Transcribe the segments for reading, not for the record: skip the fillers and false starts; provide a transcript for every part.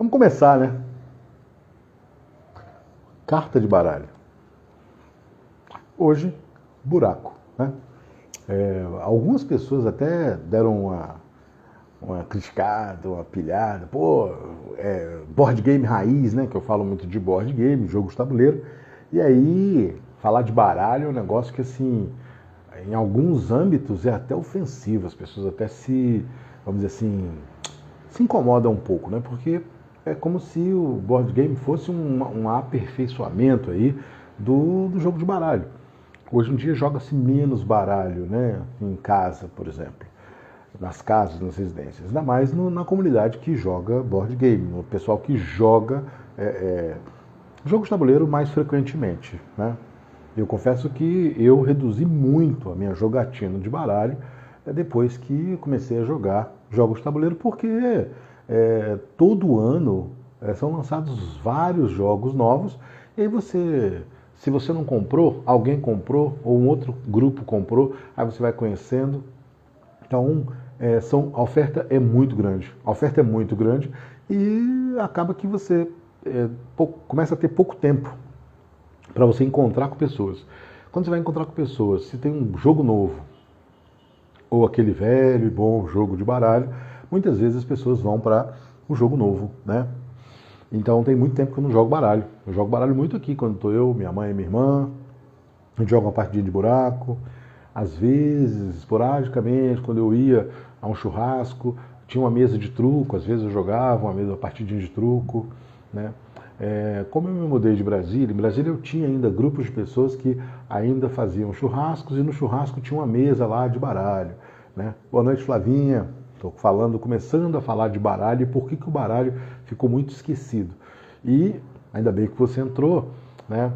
Vamos começar, né? Carta de baralho. Hoje, buraco, né? Algumas pessoas até deram uma criticada, uma pilhada. Pô, board game raiz, né? Que eu falo muito de board game, jogo de tabuleiro. E aí, falar de baralho é um negócio que, assim, em alguns âmbitos é até ofensivo. As pessoas até vamos dizer assim, se incomodam um pouco, né? Porque é como se o board game fosse um aperfeiçoamento aí do jogo de baralho. Hoje em dia joga-se menos baralho, né? Em casa, por exemplo. Nas casas, nas residências. Ainda mais na comunidade que joga board game, no pessoal que joga jogo de tabuleiro mais frequentemente, né? Eu confesso que eu reduzi muito a minha jogatina de baralho depois que comecei a jogar jogos de tabuleiro, porque todo ano são lançados vários jogos novos, e aí se você não comprou, alguém comprou, ou um outro grupo comprou, aí você vai conhecendo. Então, a oferta é muito grande. A oferta é muito grande e acaba que você começa a ter pouco tempo para você encontrar com pessoas. Quando você vai encontrar com pessoas, se tem um jogo novo, ou aquele velho e bom jogo de baralho, muitas vezes as pessoas vão para o jogo novo, né? Então tem muito tempo que eu não jogo baralho. Eu jogo baralho muito aqui, quando estou eu, minha mãe e minha irmã. A gente joga uma partidinha de buraco. Às vezes, esporadicamente, quando eu ia a um churrasco, tinha uma mesa de truco, às vezes eu jogava uma partidinha de truco, né? Como eu me mudei de Brasília, em Brasília eu tinha ainda grupos de pessoas que ainda faziam churrascos, e no churrasco tinha uma mesa lá de baralho, né? Boa noite, Flavinha. Estou começando a falar de baralho e por que o baralho ficou muito esquecido. E ainda bem que você entrou, né?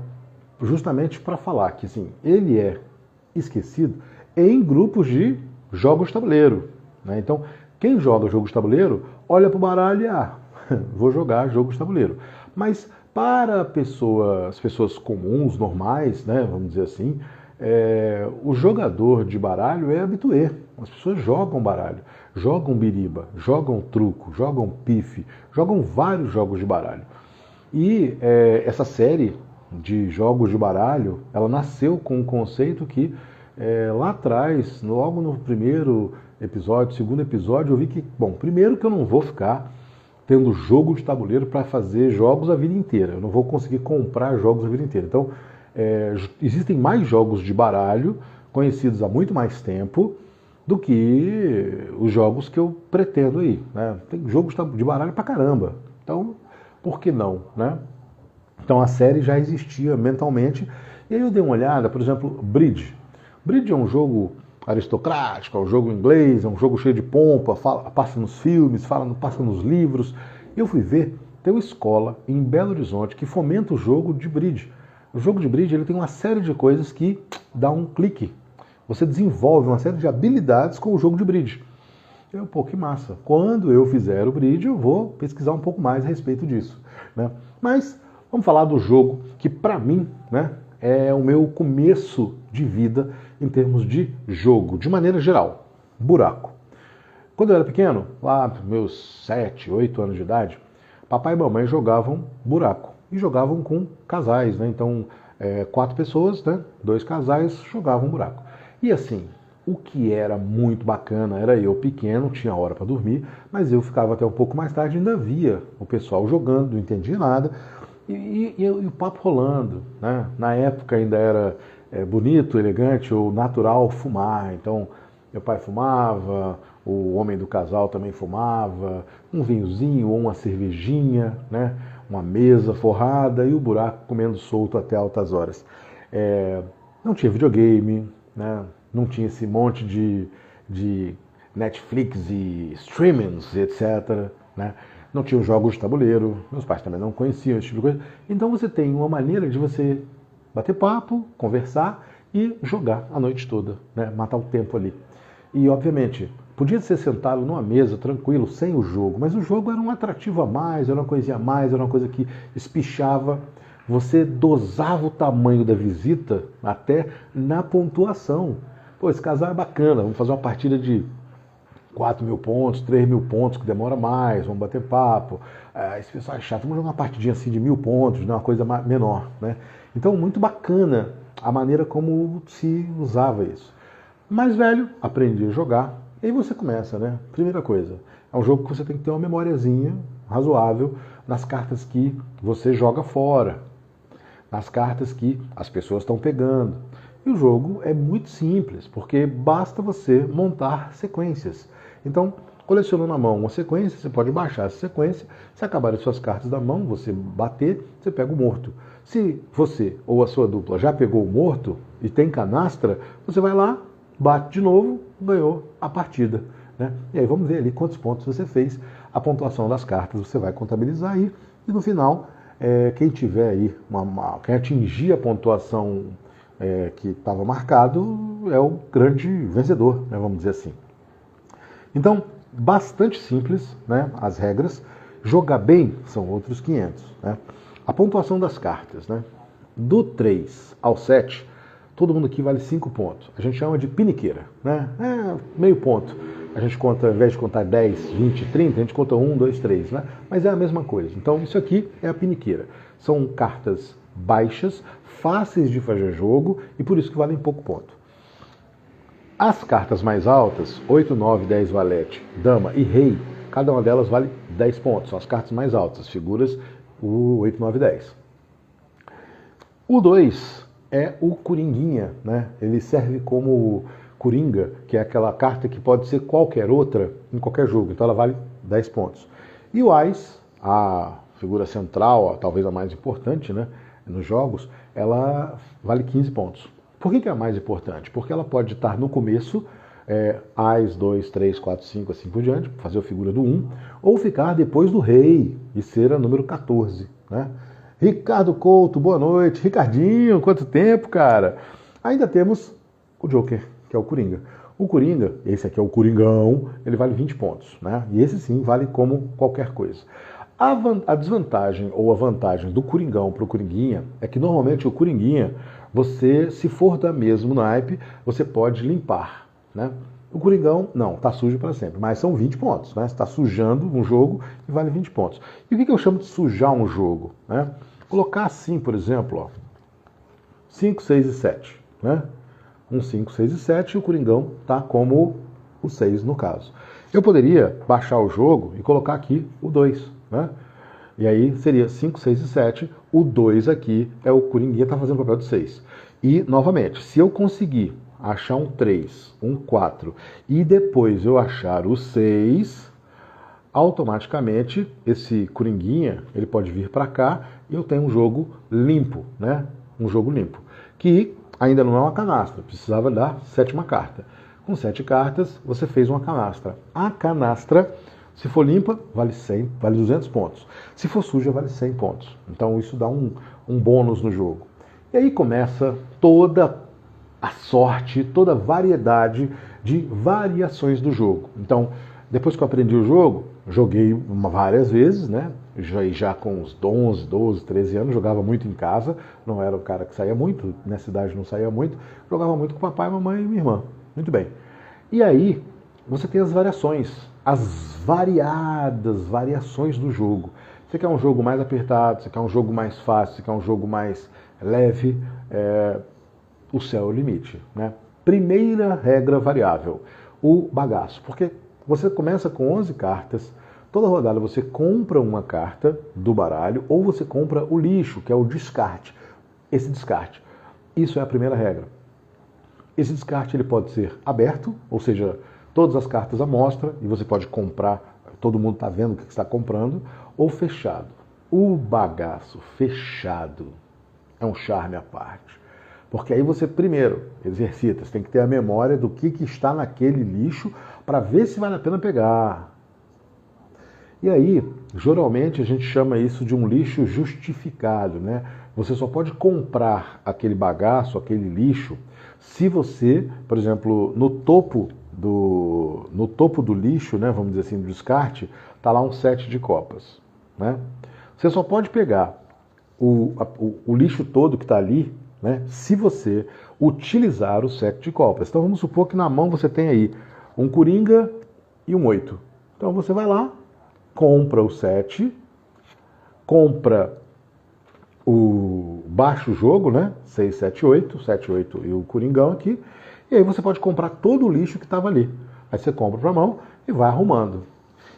Justamente para falar que, assim, ele é esquecido em grupos de jogos de tabuleiro, né? Então, quem joga jogos de tabuleiro, olha para o baralho e, vou jogar jogos de tabuleiro. Mas para as pessoas comuns, normais, né, vamos dizer assim, o jogador de baralho é habitué. As pessoas jogam baralho, jogam biriba, jogam truco, jogam pife, jogam vários jogos de baralho. E essa série de jogos de baralho, ela nasceu com um conceito que lá atrás, logo no primeiro episódio, segundo episódio, eu vi que, bom, primeiro que eu não vou ficar tendo jogo de tabuleiro para fazer jogos a vida inteira. Eu não vou conseguir comprar jogos a vida inteira. Então, existem mais jogos de baralho conhecidos há muito mais tempo do que os jogos que eu pretendo aí, né? Tem jogos de baralho pra caramba. Então, por que não, né? Então a série já existia mentalmente. E aí eu dei uma olhada, por exemplo, Bridge. Bridge é um jogo aristocrático, é um jogo inglês, é um jogo cheio de pompa, passa nos filmes, passa nos livros. Eu fui ver, tem uma escola em Belo Horizonte que fomenta o jogo de Bridge. O jogo de Bridge ele tem uma série de coisas que dá um clique. Você desenvolve uma série de habilidades com o jogo de Bridge. Pô, que massa. Quando eu fizer o Bridge, eu vou pesquisar um pouco mais a respeito disso, né? Mas vamos falar do jogo que, para mim, né, é o meu começo de vida em termos de jogo, de maneira geral. Buraco. Quando eu era pequeno, lá meus 7, 8 anos de idade, papai e mamãe jogavam buraco. E jogavam com casais, né? Então, 4 pessoas, né, 2 casais jogavam buraco. E assim, o que era muito bacana era eu pequeno, tinha hora para dormir, mas eu ficava até um pouco mais tarde e ainda via o pessoal jogando, não entendia nada, e o papo rolando, né? Na época ainda era bonito, elegante ou natural fumar, então meu pai fumava, o homem do casal também fumava, um vinhozinho ou uma cervejinha, né? Uma mesa forrada e o buraco comendo solto até altas horas. Não tinha videogame, né? Não tinha esse monte de Netflix e streamings, etc., né? Não tinha os jogos de tabuleiro, meus pais também não conheciam esse tipo de coisa. Então você tem uma maneira de você bater papo, conversar e jogar a noite toda, né? Matar o tempo ali. E, obviamente, podia ser sentado numa mesa, tranquilo, sem o jogo, mas o jogo era um atrativo a mais, era uma coisinha a mais, era uma coisa que espichava. Você dosava o tamanho da visita até na pontuação. Pô, esse casal é bacana, vamos fazer uma partida de 4.000 pontos, 3.000 pontos, que demora mais, vamos bater papo. Esse pessoal é chato, vamos jogar uma partidinha assim de 1.000 pontos, né, uma coisa menor, né? Então, muito bacana a maneira como se usava isso. Mais velho, aprendi a jogar, e aí você começa, né? Primeira coisa, é um jogo que você tem que ter uma memóriazinha razoável nas cartas que você joga fora, nas cartas que as pessoas estão pegando. E o jogo é muito simples, porque basta você montar sequências. Então, colecionando na mão uma sequência, você pode baixar essa sequência, se acabarem suas cartas da mão, você bater, você pega o morto. Se você ou a sua dupla já pegou o morto e tem canastra, você vai lá, bate de novo, ganhou a partida, né? E aí vamos ver ali quantos pontos você fez, a pontuação das cartas você vai contabilizar aí, e no final, quem tiver aí, quem atingir a pontuação que estava marcado, é o grande vencedor, né, vamos dizer assim. Então, bastante simples, né, as regras. Jogar bem são outros 500. Né? A pontuação das cartas, né? Do 3 ao 7, todo mundo aqui vale 5 pontos. A gente chama de piniqueira, né? Meio ponto. A gente conta, ao invés de contar 10, 20, 30, a gente conta 1, 2, 3, né? Mas é a mesma coisa. Então, isso aqui é a piniqueira. São cartas baixas, fáceis de fazer jogo e por isso que valem pouco ponto. As cartas mais altas, 8, 9, 10 valete, dama e rei, cada uma delas vale 10 pontos. São as cartas mais altas, figuras o 8, 9, 10. O 2 é o coringuinha, né? Ele serve como coringa, que é aquela carta que pode ser qualquer outra em qualquer jogo, então ela vale 10 pontos. E o Ás, a figura central, talvez a mais importante, né, nos jogos, ela vale 15 pontos. Por que é a mais importante? Porque ela pode estar no começo, Ás, 2, 3, 4, 5, assim por diante, fazer a figura do 1, ou ficar depois do rei e ser a número 14. Né? Ricardo Couto, boa noite. Ricardinho, quanto tempo, cara? Ainda temos o Joker, que é o Coringa. O Coringa, esse aqui é o Coringão, ele vale 20 pontos. Né? E esse sim vale como qualquer coisa. A desvantagem ou a vantagem do Coringão para o Coringuinha é que normalmente o Coringuinha, você, se for da mesmo naipe, você pode limpar. Né? O Coringão, não, está sujo para sempre, mas são 20 pontos. Né? Você está sujando um jogo e vale 20 pontos. E o que eu chamo de sujar um jogo? Né? Colocar assim, por exemplo, ó, 5, 6 e 7. Né? 1, 5, 6 e 7 e o Coringão está como o 6 no caso. Eu poderia baixar o jogo e colocar aqui o 2. Né? E aí seria 5, 6 e 7. O 2 aqui é o Coringuinha, está fazendo o papel de 6. E, novamente, se eu conseguir achar um 3, um 4 e depois eu achar o 6, automaticamente esse Coringuinha ele pode vir para cá e eu tenho um jogo limpo, né? Um jogo limpo. Que ainda não é uma canastra, precisava dar 7ª carta. Com 7 cartas, você fez uma canastra. A canastra, se for limpa, vale 100, vale 200 pontos. Se for suja, vale 100 pontos. Então isso dá um bônus no jogo. E aí começa toda a sorte, toda a variedade de variações do jogo. Então, depois que eu aprendi o jogo, joguei várias vezes, né? Já com uns 11, 12, 13 anos, jogava muito em casa. Não era o cara que saía muito, na cidade não saía muito. Jogava muito com papai, mamãe e minha irmã. Muito bem. E aí, você tem as variações, as variadas variações do jogo. Você quer um jogo mais apertado, você quer um jogo mais fácil, você quer um jogo mais leve, o céu é o limite. Né? Primeira regra variável, o bagaço. Porque você começa com 11 cartas, toda rodada você compra uma carta do baralho ou você compra o lixo, que é o descarte. Esse descarte, isso é a primeira regra. Esse descarte ele pode ser aberto, ou seja, todas as cartas à mostra, e você pode comprar, todo mundo está vendo o que está comprando, ou fechado. O bagaço fechado é um charme à parte. Porque aí você, primeiro, exercita, você tem que ter a memória do que está naquele lixo para ver se vale a pena pegar. E aí, geralmente, a gente chama isso de um lixo justificado, né? Você só pode comprar aquele bagaço, aquele lixo, se você, por exemplo, no topo do lixo, né, vamos dizer assim, do descarte, está lá um 7 de copas. Né? Você só pode pegar o lixo todo que está ali, né, se você utilizar o 7 de copas. Então vamos supor que na mão você tem aí um Coringa e um 8. Então você vai lá, compra o 7, baixa o jogo, né? 6, 7, 8, 7, 8 e o Coringão aqui, e aí você pode comprar todo o lixo que estava ali. Aí você compra para mão e vai arrumando.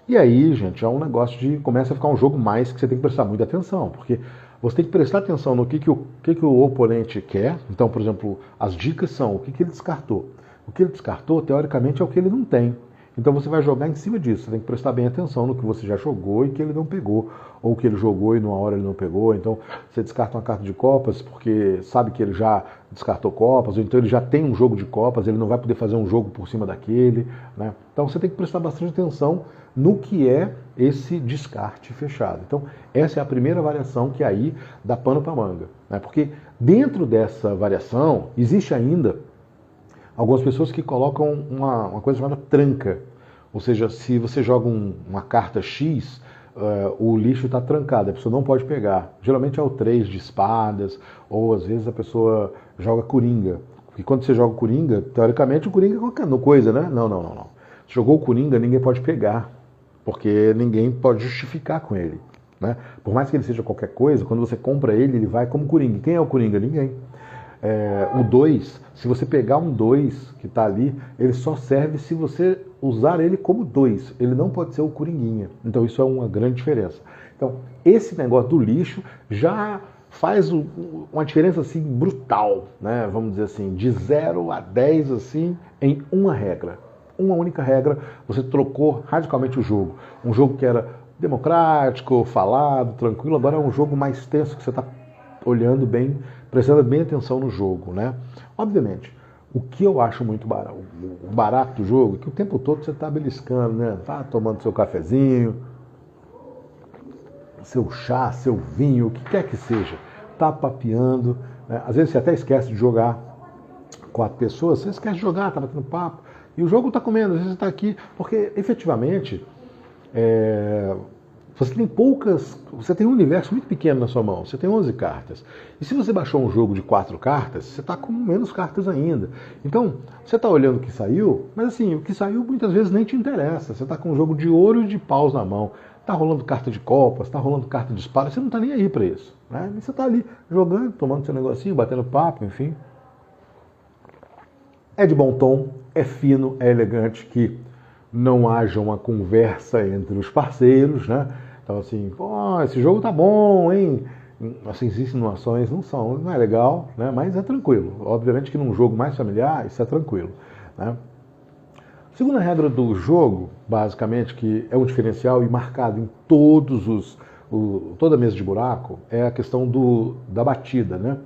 E aí, gente, é um negócio de... começa a ficar um jogo mais que você tem que prestar muita atenção, porque você tem que prestar atenção no que o oponente quer. Então, por exemplo, as dicas são o que ele descartou. O que ele descartou, teoricamente, é o que ele não tem. Então você vai jogar em cima disso. Você tem que prestar bem atenção no que você já jogou e que ele não pegou. Ou que ele jogou e numa hora ele não pegou. Então você descarta uma carta de copas porque sabe que ele já descartou copas. Ou então ele já tem um jogo de copas, ele não vai poder fazer um jogo por cima daquele, né? Então você tem que prestar bastante atenção no que é esse descarte fechado. Então essa é a primeira variação que aí dá pano para manga, né? Porque dentro dessa variação existe ainda algumas pessoas que colocam uma coisa chamada tranca. Ou seja, se você joga uma carta X, o lixo está trancado, a pessoa não pode pegar. Geralmente é o 3 de espadas, ou às vezes a pessoa joga coringa. Porque quando você joga coringa, teoricamente o coringa é qualquer coisa, né? Não. Se jogou o coringa, ninguém pode pegar, porque ninguém pode justificar com ele, né? Por mais que ele seja qualquer coisa, quando você compra ele vai como coringa. Quem é o coringa? Ninguém. O 2, se você pegar um 2 que está ali, ele só serve se você usar ele como 2. Ele não pode ser o coringuinha. Então isso é uma grande diferença. Então esse negócio do lixo já faz uma diferença assim brutal, né? Vamos dizer assim, de 0 a 10 assim, em uma regra. Uma única regra, você trocou radicalmente o jogo. Um jogo que era democrático, falado, tranquilo, agora é um jogo mais tenso que você está olhando bem, prestando bem atenção no jogo, né? Obviamente, o que eu acho muito barato, o barato do jogo é que o tempo todo você está beliscando, né? Tá tomando seu cafezinho, seu chá, seu vinho, o que quer que seja, tá papeando, né? Às vezes você até esquece de jogar 4 pessoas, você esquece de jogar, tá batendo papo, e o jogo tá comendo, às vezes você está aqui, porque efetivamente você tem um universo muito pequeno na sua mão, você tem 11 cartas. E se você baixou um jogo de 4 cartas, você está com menos cartas ainda. Então, você está olhando o que saiu, mas assim, o que saiu muitas vezes nem te interessa. Você está com um jogo de ouro e de paus na mão. Está rolando carta de copas, está rolando carta de espada, você não está nem aí para isso, né? E você está ali jogando, tomando seu negocinho, batendo papo, enfim. É de bom tom, é fino, é elegante que não haja uma conversa entre os parceiros, né? Então assim, pô, esse jogo tá bom, hein? Assim, insinuações não é legal, né? Mas é tranquilo. Obviamente que num jogo mais familiar, isso é tranquilo, né? Segunda regra do jogo, basicamente, que é um diferencial e marcado em toda a mesa de buraco, é a questão da batida, né?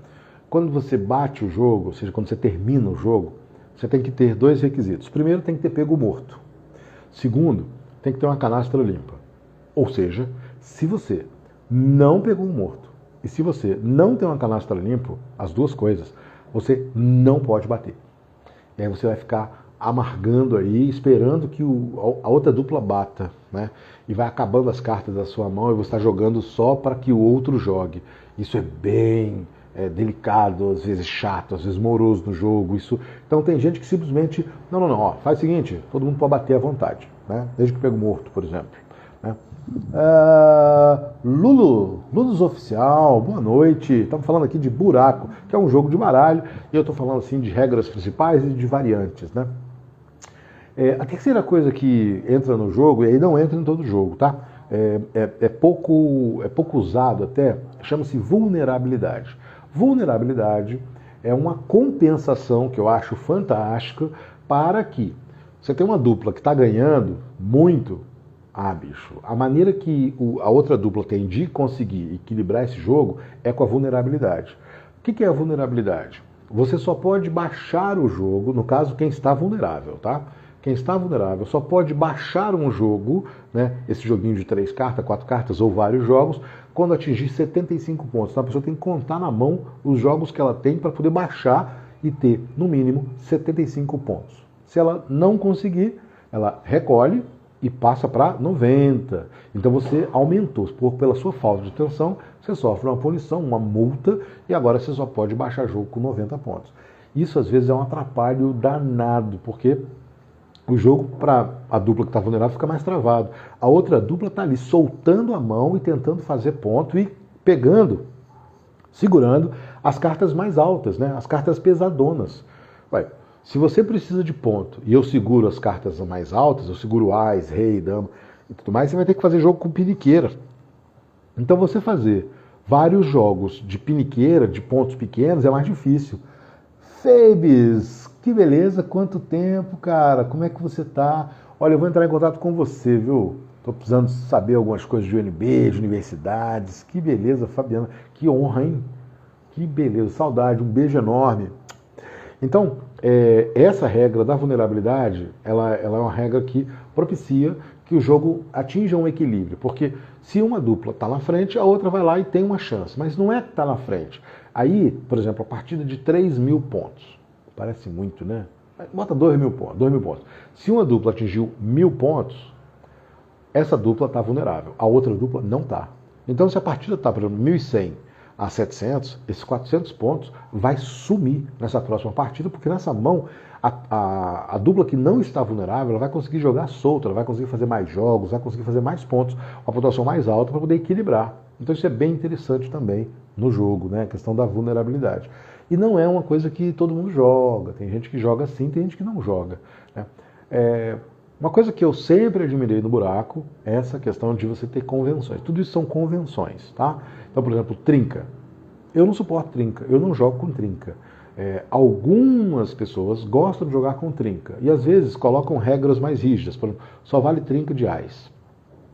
Quando você bate o jogo, ou seja, quando você termina o jogo, você tem que ter 2 requisitos. Primeiro, tem que ter pego morto. Segundo, tem que ter uma canastra limpa. Ou seja, se você não pegou um morto e se você não tem uma canastra limpa, as duas coisas, você não pode bater. E aí você vai ficar amargando aí, esperando que a outra dupla bata, né? E vai acabando as cartas da sua mão e você está jogando só para que o outro jogue. Isso é bem delicado, às vezes chato, às vezes moroso no jogo. Então tem gente que simplesmente, não, ó, faz o seguinte, todo mundo pode bater à vontade, né? Desde que pega morto, por exemplo, né? Lulus Oficial, boa noite. Estamos falando aqui de Buraco, que é um jogo de baralho, e eu estou falando assim de regras principais e de variantes, né? A terceira coisa que entra no jogo, e aí não entra em todo jogo, tá? É pouco usado até, chama-se vulnerabilidade. Vulnerabilidade é uma compensação que eu acho fantástica para que você tenha uma dupla que está ganhando muito. Bicho, a maneira que a outra dupla tem de conseguir equilibrar esse jogo é com a vulnerabilidade. O que é a vulnerabilidade? Você só pode baixar o jogo, no caso, quem está vulnerável, tá? Quem está vulnerável só pode baixar um jogo, né? Esse joguinho de 3 cartas, 4 cartas ou vários jogos, quando atingir 75 pontos. Então a pessoa tem que contar na mão os jogos que ela tem para poder baixar e ter, no mínimo, 75 pontos. Se ela não conseguir, ela recolhe e passa para 90. Então você aumentou. Pela sua falta de atenção, você sofre uma punição, uma multa, e agora você só pode baixar jogo com 90 pontos. Isso às vezes é um atrapalho danado, porque o jogo, para a dupla que está vulnerável, fica mais travado. A outra dupla está ali soltando a mão e tentando fazer ponto e pegando, segurando as cartas mais altas, né? As cartas pesadonas. Ué, se você precisa de ponto e eu seguro as cartas mais altas, eu seguro ás, rei, dama e tudo mais, você vai ter que fazer jogo com piniqueira. Então você fazer vários jogos de piniqueira, de pontos pequenos, é mais difícil. Fabes, que beleza, quanto tempo, cara, como é que você tá? Olha, eu vou entrar em contato com você, viu? Tô precisando saber algumas coisas de UNB, de universidades. Que beleza, Fabiana, que honra, hein? Que beleza, saudade, um beijo enorme. Então, essa regra da vulnerabilidade, ela é uma regra que propicia que o jogo atinja um equilíbrio, porque se uma dupla está na frente, a outra vai lá e tem uma chance, mas não é que está na frente. Aí, por exemplo, a partida de 3.000 pontos, parece muito, né? Bota 2.000 pontos, 2.000 pontos. Se uma dupla atingiu 1.000 pontos, essa dupla está vulnerável, a outra dupla não está. Então, se a partida está, por exemplo, 1.100 a 700, esses 400 pontos vai sumir nessa próxima partida, porque nessa mão a dupla que não está vulnerável, ela vai conseguir jogar solta, ela vai conseguir fazer mais jogos, vai conseguir fazer mais pontos, uma pontuação mais alta para poder equilibrar. Então isso é bem interessante também no jogo, né? A questão da vulnerabilidade. E não é uma coisa que todo mundo joga, tem gente que joga sim, tem gente que não joga, né? Uma coisa que eu sempre admirei no buraco é essa questão de você ter convenções. Tudo isso são convenções, tá? Então, por exemplo, trinca. Eu não suporto trinca, eu não jogo com trinca. Algumas pessoas gostam de jogar com trinca e às vezes colocam regras mais rígidas. Por exemplo, só vale trinca de ás.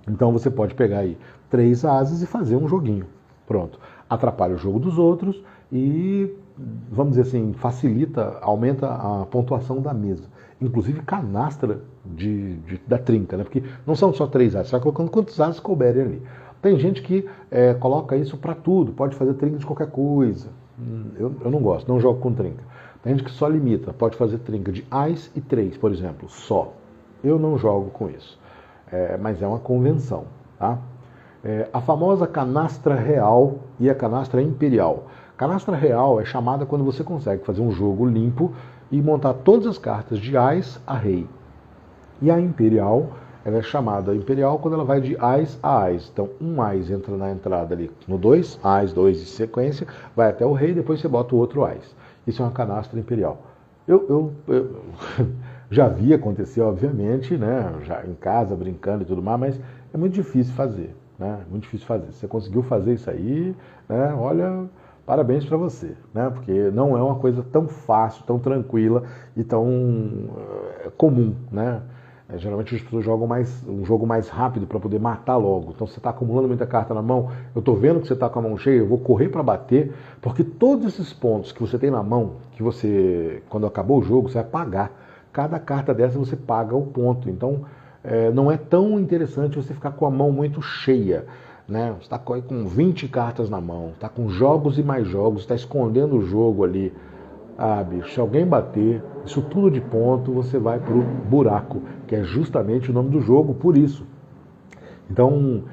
Então você pode pegar aí 3 ases e fazer um joguinho. Pronto. Atrapalha o jogo dos outros e, vamos dizer assim, facilita, aumenta a pontuação da mesa. Inclusive canastra da trinca, né? Porque não são só 3 ases, você vai colocando quantos ases couberem ali. Tem gente que coloca isso para tudo, pode fazer trinca de qualquer coisa. Eu não gosto, não jogo com trinca. Tem gente que só limita, pode fazer trinca de ás e 3, por exemplo, só. Eu não jogo com isso, mas é uma convenção, tá? A famosa canastra real e a canastra imperial. Canastra real é chamada quando você consegue fazer um jogo limpo e montar todas as cartas de ás a rei. E a imperial, ela é chamada imperial quando ela vai de ás a ás. Então, um ás entra na entrada ali no 2, ás, 2 de sequência, vai até o rei, depois você bota o outro ás. Isso é uma canastra imperial. Eu já vi acontecer, obviamente, né? Já em casa, brincando e tudo mais, mas é muito difícil fazer, né? Muito difícil fazer. Você conseguiu fazer isso aí, né? Olha, parabéns para você, né? Porque não é uma coisa tão fácil, tão tranquila e tão comum, né? Geralmente as pessoas jogam um jogo mais rápido para poder matar logo. Então você está acumulando muita carta na mão, eu estou vendo que você está com a mão cheia, eu vou correr para bater, porque todos esses pontos que você tem na mão, que você, quando acabou o jogo, você vai pagar. Cada carta dessa você paga o ponto. Então não é tão interessante você ficar com a mão muito cheia, né? Você está com 20 cartas na mão, está com jogos e mais jogos, está escondendo o jogo ali. Ah, bicho, se alguém bater, isso tudo de ponto, você vai pro buraco, que é justamente o nome do jogo, por isso. Então,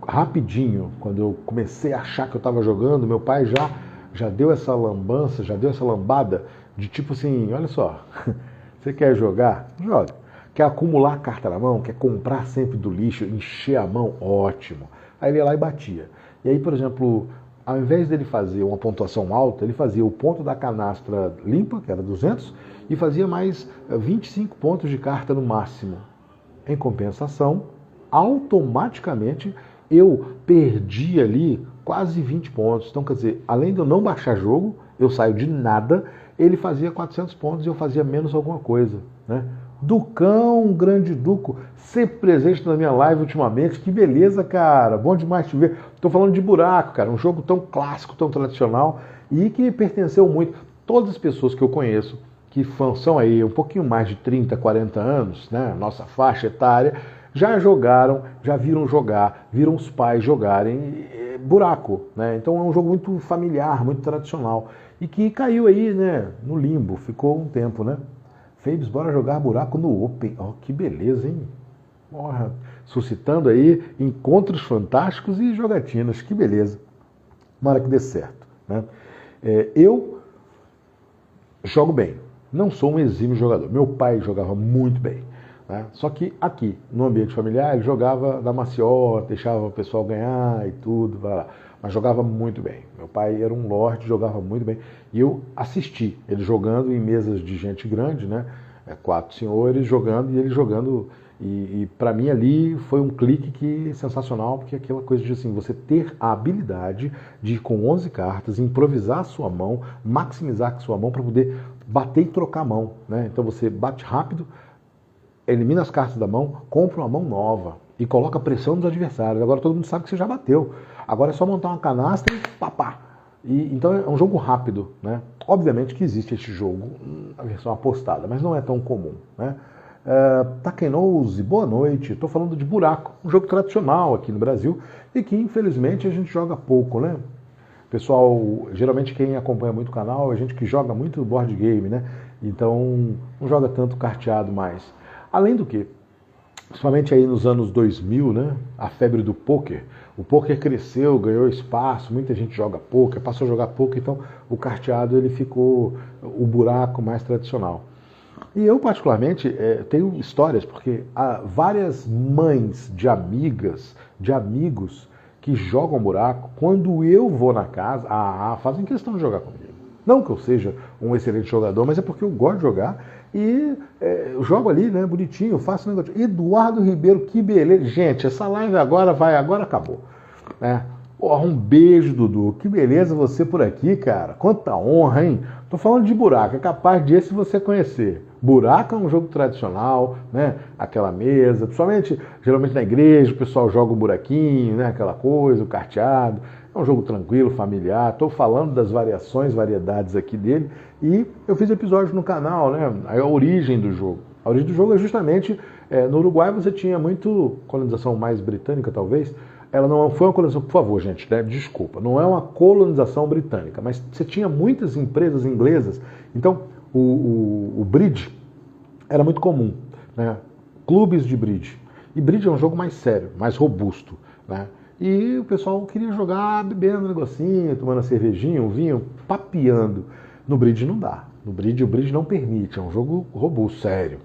rapidinho, quando eu comecei a achar que eu estava jogando, meu pai já deu essa lambança, já deu essa lambada, de tipo assim, olha só, você quer jogar? Joga. Quer acumular carta na mão? Quer comprar sempre do lixo, encher a mão? Ótimo. Aí ele ia lá e batia. E aí, por exemplo, ao invés dele fazer uma pontuação alta, ele fazia o ponto da canastra limpa, que era 200, e fazia mais 25 pontos de carta no máximo. Em compensação, automaticamente eu perdi ali quase 20 pontos. Então, quer dizer, além de eu não baixar jogo, eu saio de nada, ele fazia 400 pontos e eu fazia menos alguma coisa, né? Ducão, grande Duco, sempre presente na minha live ultimamente, que beleza, cara, bom demais te ver. Estou falando de buraco, cara, um jogo tão clássico, tão tradicional e que pertenceu muito. Todas as pessoas que eu conheço, que são aí um pouquinho mais de 30, 40 anos, né, nossa faixa etária, já jogaram, já viram jogar, viram os pais jogarem buraco, né? Então é um jogo muito familiar, muito tradicional e que caiu aí, né, no limbo, ficou um tempo, né? Fabes, bora jogar buraco no Open. Oh, que beleza, hein? Porra, suscitando aí encontros fantásticos e jogatinas. Que beleza. Tomara que dê certo, né? Eu jogo bem. não sou um exímio jogador. Meu pai jogava muito bem, né? Só que aqui, no ambiente familiar, ele jogava da maciota, deixava o pessoal ganhar e tudo, vai lá. Mas jogava muito bem. Meu pai era um lorde, jogava muito bem. E eu assisti ele jogando em mesas de gente grande, né? 4 senhores jogando e ele jogando. E para mim ali foi um clique que sensacional, porque aquela coisa de assim, você ter a habilidade de ir com 11 cartas, improvisar a sua mão, maximizar a sua mão para poder bater e trocar a mão, né? Então você bate rápido, elimina as cartas da mão, compra uma mão nova e coloca pressão nos adversários. Agora todo mundo sabe que você já bateu. Agora é só montar uma canastra e papá. Então é um jogo rápido, né? Obviamente que existe este jogo, a versão apostada, mas não é tão comum, né? Takenose, boa noite. Estou falando de buraco, um jogo tradicional aqui no Brasil e que infelizmente a gente joga pouco, né? Pessoal, geralmente quem acompanha muito o canal é gente que joga muito board game, né? Então não joga tanto carteado mais. Além do que, principalmente aí nos anos 2000, né? A febre do pôquer. O pôquer cresceu, ganhou espaço, muita gente joga pôquer, passou a jogar pôquer, então o carteado ele ficou o buraco mais tradicional. E eu, particularmente, tenho histórias, porque há várias mães de amigas, de amigos que jogam buraco, quando eu vou na casa, fazem questão de jogar comigo. Não que eu seja um excelente jogador, mas é porque eu gosto de jogar e eu jogo ali, né, bonitinho, faço um negócio. Eduardo Ribeiro, que beleza. Gente, essa live agora acabou. Né? Porra, um beijo, Dudu. Que beleza você por aqui, cara. Quanta honra, hein? Tô falando de buraco, é capaz de esse você conhecer. Buraco é um jogo tradicional, né? Aquela mesa, principalmente, geralmente na igreja, o pessoal joga um buraquinho, né? Aquela coisa, o carteado. É um jogo tranquilo, familiar. Estou falando das variedades aqui dele. E eu fiz episódio no canal, né? A origem do jogo. A origem do jogo é justamente, no Uruguai você tinha muito colonização mais britânica, talvez. Ela não foi uma colonização, por favor, gente, né? Desculpa, não é uma colonização britânica, mas você tinha muitas empresas inglesas, então o bridge era muito comum, né? Clubes de bridge. E bridge é um jogo mais sério, mais robusto, né? E o pessoal queria jogar bebendo um negocinho, tomando a cervejinha, um vinho, papeando. No bridge não dá. No bridge, o bridge não permite, é um jogo robusto, sério.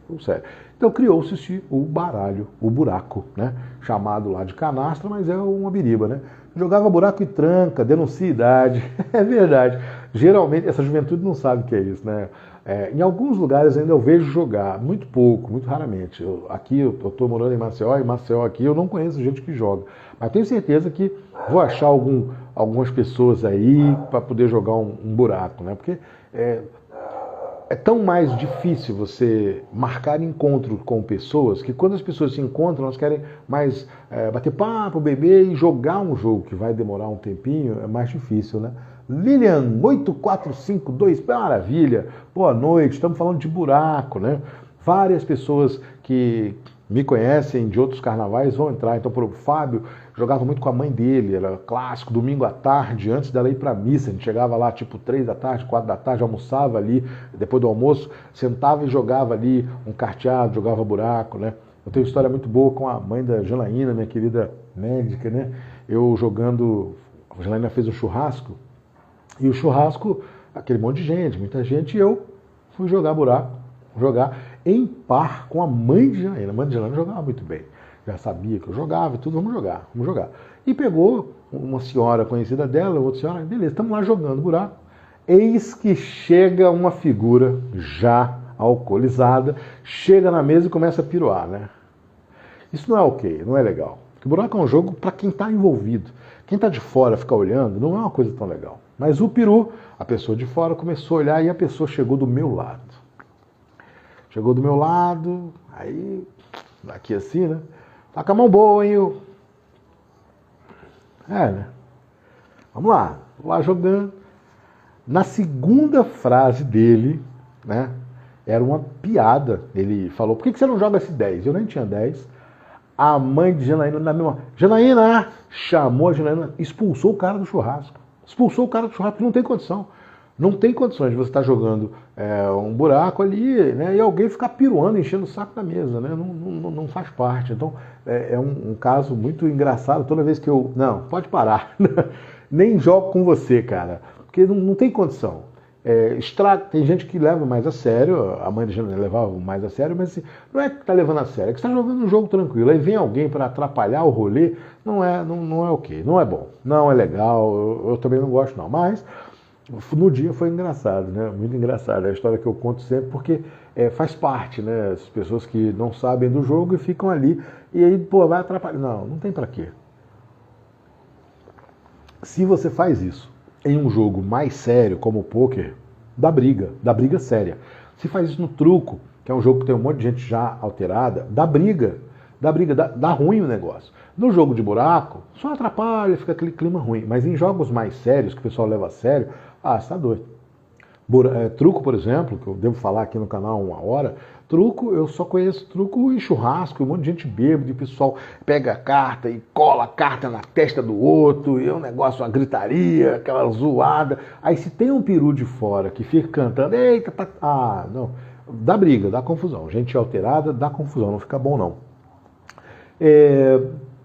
Então criou-se o baralho, o buraco, né? Chamado lá de canastra, mas é uma biriba, né? Jogava buraco e tranca, denuncia idade, é verdade. Geralmente, essa juventude não sabe o que é isso, né? Em alguns lugares ainda eu vejo jogar, muito pouco, muito raramente. Aqui eu estou morando em Maceió aqui eu não conheço gente que joga. Mas tenho certeza que vou achar algumas pessoas aí para poder jogar um buraco, né? Porque é tão mais difícil você marcar encontro com pessoas que quando as pessoas se encontram, elas querem mais bater papo, beber e jogar um jogo que vai demorar um tempinho, é mais difícil, né? Lilian, 8452, maravilha, boa noite, estamos falando de buraco, né? Várias pessoas que me conhecem de outros carnavais vão entrar, então o Fábio jogava muito com a mãe dele, era clássico, domingo à tarde, antes dela ir para missa, a gente chegava lá tipo 3 da tarde, 4 da tarde, almoçava ali, depois do almoço, sentava e jogava ali um carteado, jogava buraco, né? Eu tenho uma história muito boa com a mãe da Janaína, minha querida médica, né? Eu jogando, a Janaína fez um churrasco, e o churrasco, aquele monte de gente, muita gente, e eu fui jogar buraco, jogar em par com a mãe de Janaína. A mãe de Janaína jogava muito bem. Já sabia que eu jogava e tudo, vamos jogar. E pegou uma senhora conhecida dela, outra senhora, beleza, estamos lá jogando buraco. Eis que chega uma figura já alcoolizada, chega na mesa e começa a piruar, né? Isso não é ok, não é legal. Porque buraco é um jogo para quem está envolvido. Quem está de fora ficar olhando não é uma coisa tão legal. Mas o peru, a pessoa de fora começou a olhar e a pessoa chegou do meu lado. Chegou do meu lado, aí, daqui assim, né? Tá com a mão boa, hein? Né? Vamos lá, vou lá jogando. Na segunda frase dele, né? Era uma piada. Ele falou, por que você não joga esse 10? Eu nem tinha 10. A mãe de Janaína, na mesma... Janaína! Chamou a Janaína, expulsou o cara do churrasco. Expulsou o cara do churrasco, não tem condição. Não tem condições de você estar jogando um buraco ali, né, e alguém ficar piruando, enchendo o saco da mesa, né? Não faz parte. Então, é um caso muito engraçado. Toda vez que eu... Não, pode parar. Nem jogo com você, cara. Porque não tem condição. Tem gente que leva mais a sério, a mãe da gente levava mais a sério, mas assim, não é que está levando a sério, é que está jogando um jogo tranquilo. Aí vem alguém para atrapalhar o rolê, não é ok, não é bom, não é legal, eu também não gosto não. Mas no dia foi engraçado, né? Muito engraçado. É a história que eu conto sempre porque faz parte, né? As pessoas que não sabem do jogo e ficam ali e aí, pô, vai atrapalhar. Não tem pra quê. Se você faz isso em um jogo mais sério, como o pôquer, dá briga séria. Se faz isso no truco, que é um jogo que tem um monte de gente já alterada, dá ruim o negócio. No jogo de buraco, só atrapalha, fica aquele clima ruim. Mas em jogos mais sérios, que o pessoal leva a sério, você tá doido. Truco, por exemplo, que eu devo falar aqui no canal uma hora, truco, eu só conheço truco em churrasco, um monte de gente bêbada, e o pessoal pega a carta e cola a carta na testa do outro, e é um negócio, uma gritaria, aquela zoada. Aí se tem um peru de fora que fica cantando, eita, não, dá briga, dá confusão. Gente alterada, dá confusão, não fica bom não.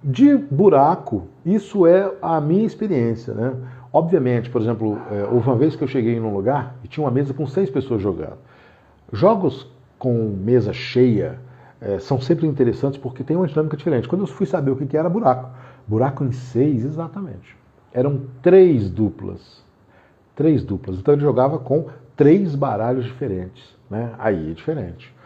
De buraco, isso é a minha experiência, né? Obviamente, por exemplo, houve uma vez que eu cheguei num lugar e tinha uma mesa com 6 pessoas jogando. Jogos com mesa cheia são sempre interessantes porque tem uma dinâmica diferente. Quando eu fui saber o que era buraco, buraco em 6, exatamente. Eram 3 duplas. 3 duplas. Então ele jogava com 3 baralhos diferentes, né? Aí é diferente.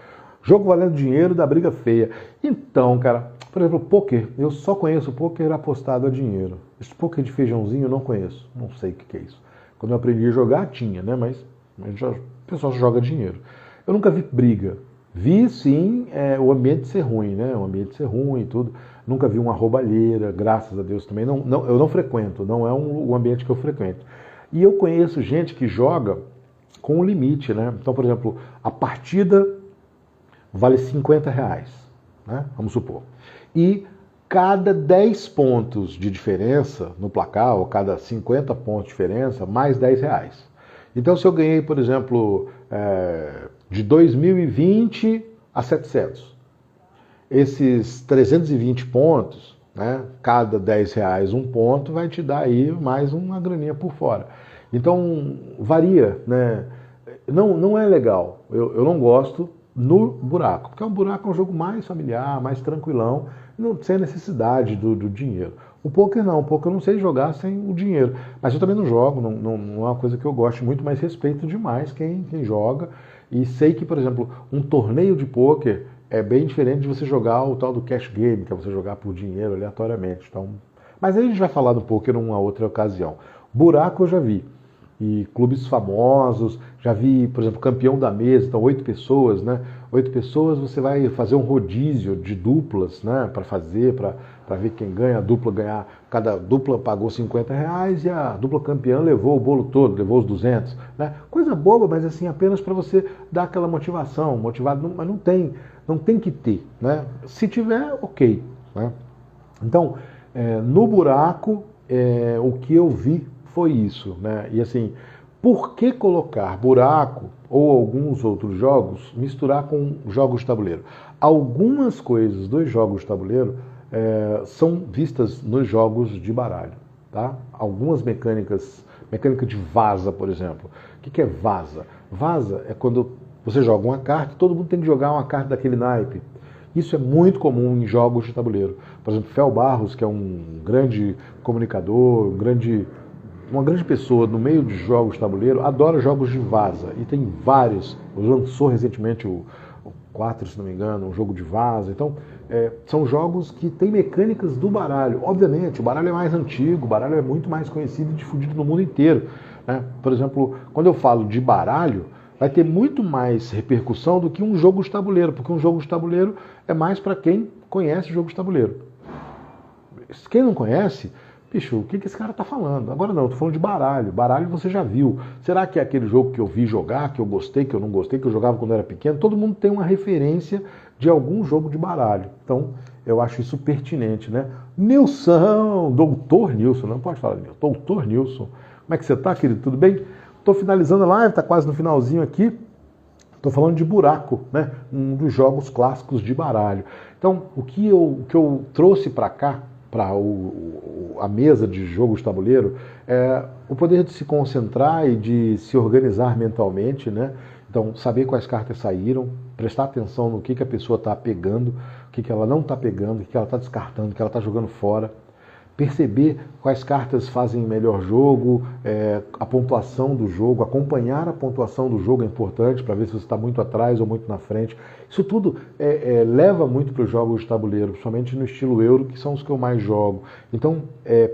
Jogo valendo dinheiro da briga feia. Então, cara, por exemplo, pôquer, eu só conheço pôquer apostado a dinheiro. Esse pôquer de feijãozinho eu não conheço, não sei o que é isso. Quando eu aprendi a jogar, tinha, né? Mas o pessoal joga dinheiro. Eu nunca vi briga. Vi, sim, o ambiente ser ruim, né? O ambiente ser ruim e tudo. Nunca vi uma roubalheira, graças a Deus também. Eu não frequento, não é o ambiente que eu frequento. E eu conheço gente que joga com um limite, né? Então, por exemplo, a partida vale R$50, né? Vamos supor. E cada 10 pontos de diferença no placar, ou cada 50 pontos de diferença, mais R$10. Então, se eu ganhei, por exemplo, de 2020 a 700, esses 320 pontos, né, cada R$10 um ponto, vai te dar aí mais uma graninha por fora. Então, varia, né? Não é legal. Eu não gosto no buraco, porque o buraco é um jogo mais familiar, mais tranquilão, sem necessidade do dinheiro. O pôquer não, o pôquer eu não sei jogar sem o dinheiro, mas eu também não jogo, não é uma coisa que eu gosto muito, mas respeito demais quem joga, e sei que, por exemplo, um torneio de pôquer é bem diferente de você jogar o tal do cash game, que é você jogar por dinheiro aleatoriamente. Então, mas aí a gente vai falar do pôquer numa outra ocasião. Buraco eu já vi. E clubes famosos, já vi, por exemplo, campeão da mesa, então 8 pessoas, né? 8 pessoas, você vai fazer um rodízio de duplas, né? Para ver quem ganha, a dupla ganhar, cada dupla pagou R$50 e a dupla campeã levou o bolo todo, levou os 200, né? Coisa boba, mas assim, apenas para você dar aquela motivação, motivado, mas não tem que ter, né? Se tiver, ok, né? Então, no buraco, o que eu vi foi isso, né? E assim, por que colocar buraco ou alguns outros jogos, misturar com jogos de tabuleiro? Algumas coisas dos jogos de tabuleiro são vistas nos jogos de baralho, tá? Algumas mecânica de vaza, por exemplo. O que é vaza? Vaza é quando você joga uma carta, todo mundo tem que jogar uma carta daquele naipe. Isso é muito comum em jogos de tabuleiro. Por exemplo, Fel Barros, que é um grande comunicador, uma grande pessoa no meio de jogos de tabuleiro, adora jogos de vaza. E tem vários. Lançou recentemente o 4, se não me engano, um jogo de vaza. Então, são jogos que têm mecânicas do baralho. Obviamente, o baralho é mais antigo, o baralho é muito mais conhecido e difundido no mundo inteiro, né? Por exemplo, quando eu falo de baralho, vai ter muito mais repercussão do que um jogo de tabuleiro, porque um jogo de tabuleiro é mais para quem conhece jogo de tabuleiro. Quem não conhece, bicho, o que esse cara tá falando? Agora não, eu tô falando de baralho. Baralho você já viu. Será que é aquele jogo que eu vi jogar, que eu gostei, que eu não gostei, que eu jogava quando eu era pequeno? Todo mundo tem uma referência de algum jogo de baralho. Então, eu acho isso pertinente, né? Nilson, doutor Nilson, não pode falar de mim, doutor Nilson. Como é que você tá, querido? Tudo bem? Estou finalizando a live, tá quase no finalzinho aqui. Estou falando de buraco, né? Um dos jogos clássicos de baralho. Então, o que eu trouxe para cá para a mesa de jogo de tabuleiro é o poder de se concentrar e de se organizar mentalmente, né? Então, saber quais cartas saíram, prestar atenção no que a pessoa está pegando, o que ela não está pegando, o que ela está descartando, o que ela está jogando fora. Perceber quais cartas fazem melhor jogo, a pontuação do jogo, acompanhar a pontuação do jogo é importante para ver se você está muito atrás ou muito na frente. Isso tudo leva muito para os jogos de tabuleiro, principalmente no estilo euro, que são os que eu mais jogo. Então,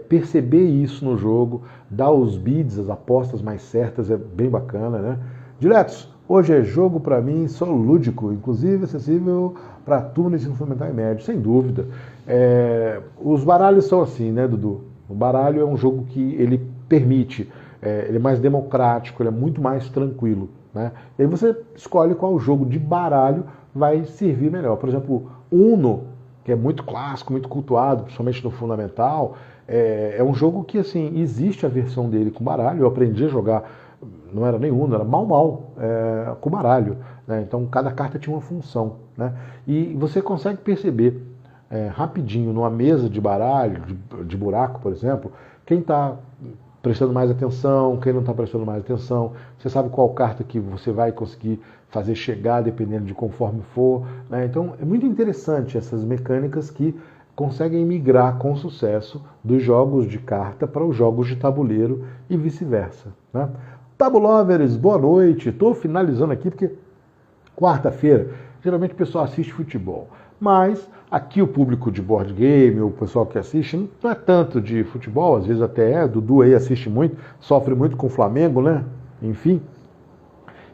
perceber isso no jogo, dar os bids, as apostas mais certas é bem bacana, né? Diretos, hoje é jogo para mim só lúdico, inclusive acessível para turno de ensino fundamental e médio, sem dúvida. Os baralhos são assim, né, Dudu? O baralho é um jogo que ele permite, ele é mais democrático, ele é muito mais tranquilo, né? E aí você escolhe qual jogo de baralho vai servir melhor. Por exemplo, Uno, que é muito clássico, muito cultuado, principalmente no fundamental, é um jogo que, assim, existe a versão dele com baralho. Eu aprendi a jogar, não era nem Uno, era mal com baralho, né? Então cada carta tinha uma função, né? E você consegue perceber rapidinho numa mesa de baralho, de buraco, por exemplo, quem está prestando mais atenção, quem não está prestando mais atenção. Você sabe qual carta que você vai conseguir fazer chegar dependendo de conforme for, né? Então é muito interessante essas mecânicas que conseguem migrar com sucesso dos jogos de carta para os jogos de tabuleiro e vice-versa, né? Tabulovers, boa noite. Estou finalizando aqui porque quarta-feira, geralmente o pessoal assiste futebol. Mas aqui o público de board game, o pessoal que assiste, não é tanto de futebol, às vezes até Dudu aí assiste muito, sofre muito com o Flamengo, né? Enfim.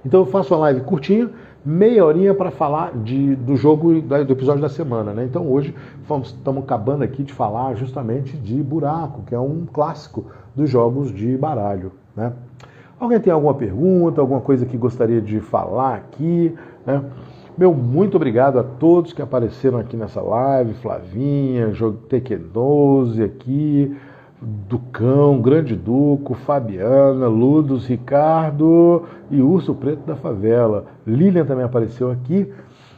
Então eu faço uma live curtinha, meia horinha para falar do jogo do episódio da semana, né? Então hoje estamos acabando aqui de falar justamente de buraco, que é um clássico dos jogos de baralho, né? Alguém tem alguma pergunta, alguma coisa que gostaria de falar aqui, né? Meu muito obrigado a todos que apareceram aqui nessa live, Flavinha, Tequenose aqui, Ducão, Grande Duco, Fabiana, Ludos, Ricardo e Urso Preto da Favela. Lilian também apareceu aqui,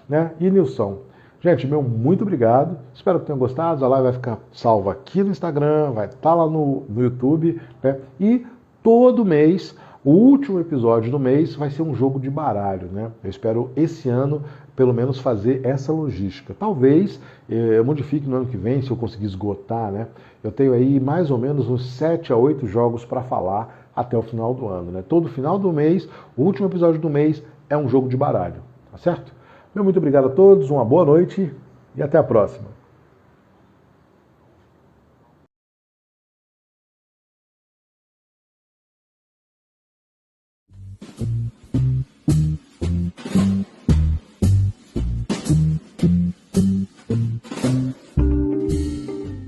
né? E Nilson. Gente, meu muito obrigado, espero que tenham gostado, a live vai ficar salva aqui no Instagram, vai estar lá no YouTube, né? E todo mês, o último episódio do mês vai ser um jogo de baralho, né? Eu espero esse ano, pelo menos, fazer essa logística. Talvez eu modifique no ano que vem, se eu conseguir esgotar, né? Eu tenho aí mais ou menos uns 7 a 8 jogos para falar até o final do ano, né? Todo final do mês, o último episódio do mês é um jogo de baralho, tá certo? Meu muito obrigado a todos, uma boa noite e até a próxima.